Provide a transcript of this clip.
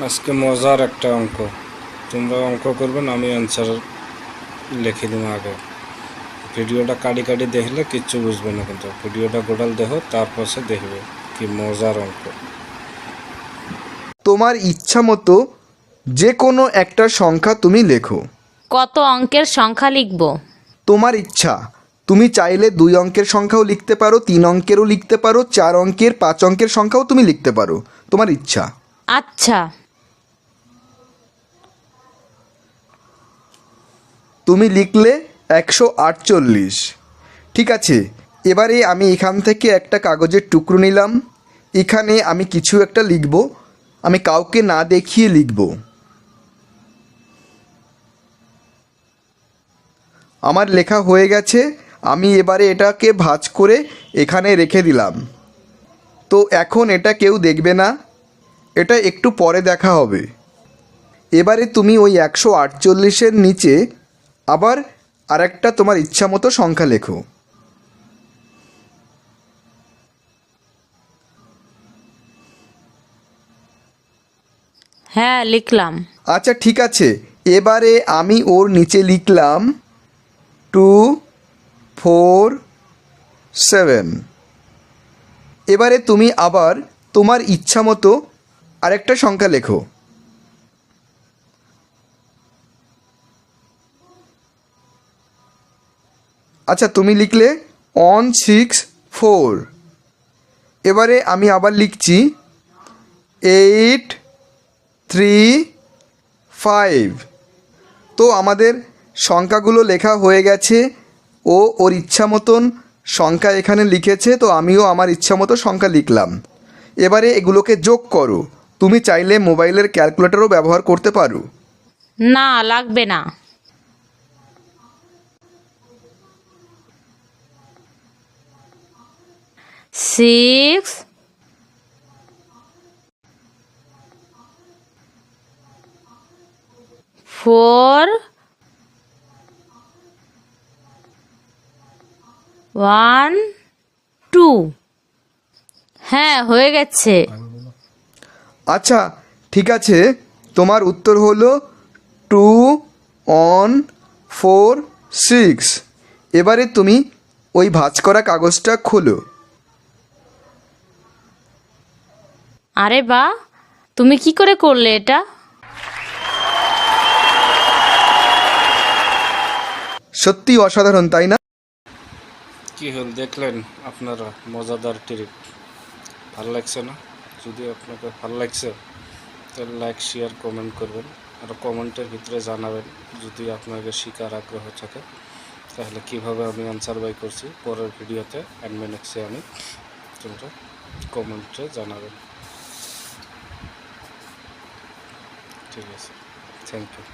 আজকে মজার একটা অঙ্ক। তোমরা অঙ্ক করবেন, আমি অ্যান্সার লিখে দেবো আগে। ভিডিওটা কাটি কাটি দেখলে কিচ্ছু বুঝবে না, কিন্তু ভিডিওটা গোটাল দেখো, তারপর সে দেখবে কি মজার অঙ্ক। তোমার ইচ্ছা মতো যে কোনো একটা সংখ্যা তুমি লেখো। কত অঙ্কের সংখ্যা লিখব? তোমার ইচ্ছা, তুমি চাইলে 2 অঙ্কের সংখ্যাও লিখতে পারো, 3 অঙ্কেরও লিখতে পারো, 4 অঙ্কের, 5 অঙ্কের সংখ্যাও তুমি লিখতে পারো, তোমার ইচ্ছা। আচ্ছা। তুমি লিখলে 148। ঠিক আছে, এবারে আমি এখান থেকে একটা কাগজের টুকরো নিলাম। এখানে আমি কিছু একটা লিখব, আমি কাউকে না দেখিয়ে লিখব। আমার লেখা হয়ে গেছে, আমি এবারে এটাকে ভাঁজ করে এখানে রেখে দিলাম। তো এখন এটা কেউ দেখবে না, এটা একটু পরে দেখা হবে। এবারে তুমি ওই 148-এর নিচে আবার আরেকটা তোমার ইচ্ছা মতো সংখ্যা লেখো। হ্যাঁ, লিখলাম। আচ্ছা ঠিক আছে, এবারে আমি ওর নিচে লিখলাম 247। এবারে তুমি আবার তোমার ইচ্ছা মতো আরেকটা সংখ্যা লেখো। আচ্ছা তুমি লিখলে 164। এবারে আমি আবার লিখছি 835। তো আমাদের সংখ্যাগুলো লেখা হয়ে গেছে। ও ওর ইচ্ছা মতন সংখ্যা এখানে লিখেছে, তো আমিও আমার ইচ্ছা মতো সংখ্যা লিখলাম। এবারে এগুলোকে যোগ করো। তুমি চাইলে মোবাইলের ক্যালকুলেটরও ব্যবহার করতে পারো। না, লাগবে না। 6 4 1 2। হ্যাঁ, হয়ে গেছে। আচ্ছা ঠিক আছে, তোমার উত্তর হলো 2146। এবারে তুমি ওই ভাঁজ করা কাগজটা খোলো। আরে বাহ, তুমি কি করে করলে এটা? সত্যি অসাধারণ, তাই না? কি হল দেখলেন আপনারা? মজাদার ট্রিক। ভালো লাগছে না? যদি আপনাকে ভালো লাগছে তাহলে লাইক, শেয়ার, কমেন্ট করবেন। আর কমেন্টের ভিতরে জানাবেন যদি আপনাকে শেখার আগ্রহ থাকে, তাহলে কিভাবে আমি আনসার বাই করছি পরের ভিডিওতে অ্যাডমিনেক্সে আমি তোমরা কমেন্টে জানাবেন। ঠিক আছে, থ্যাংক ইউ।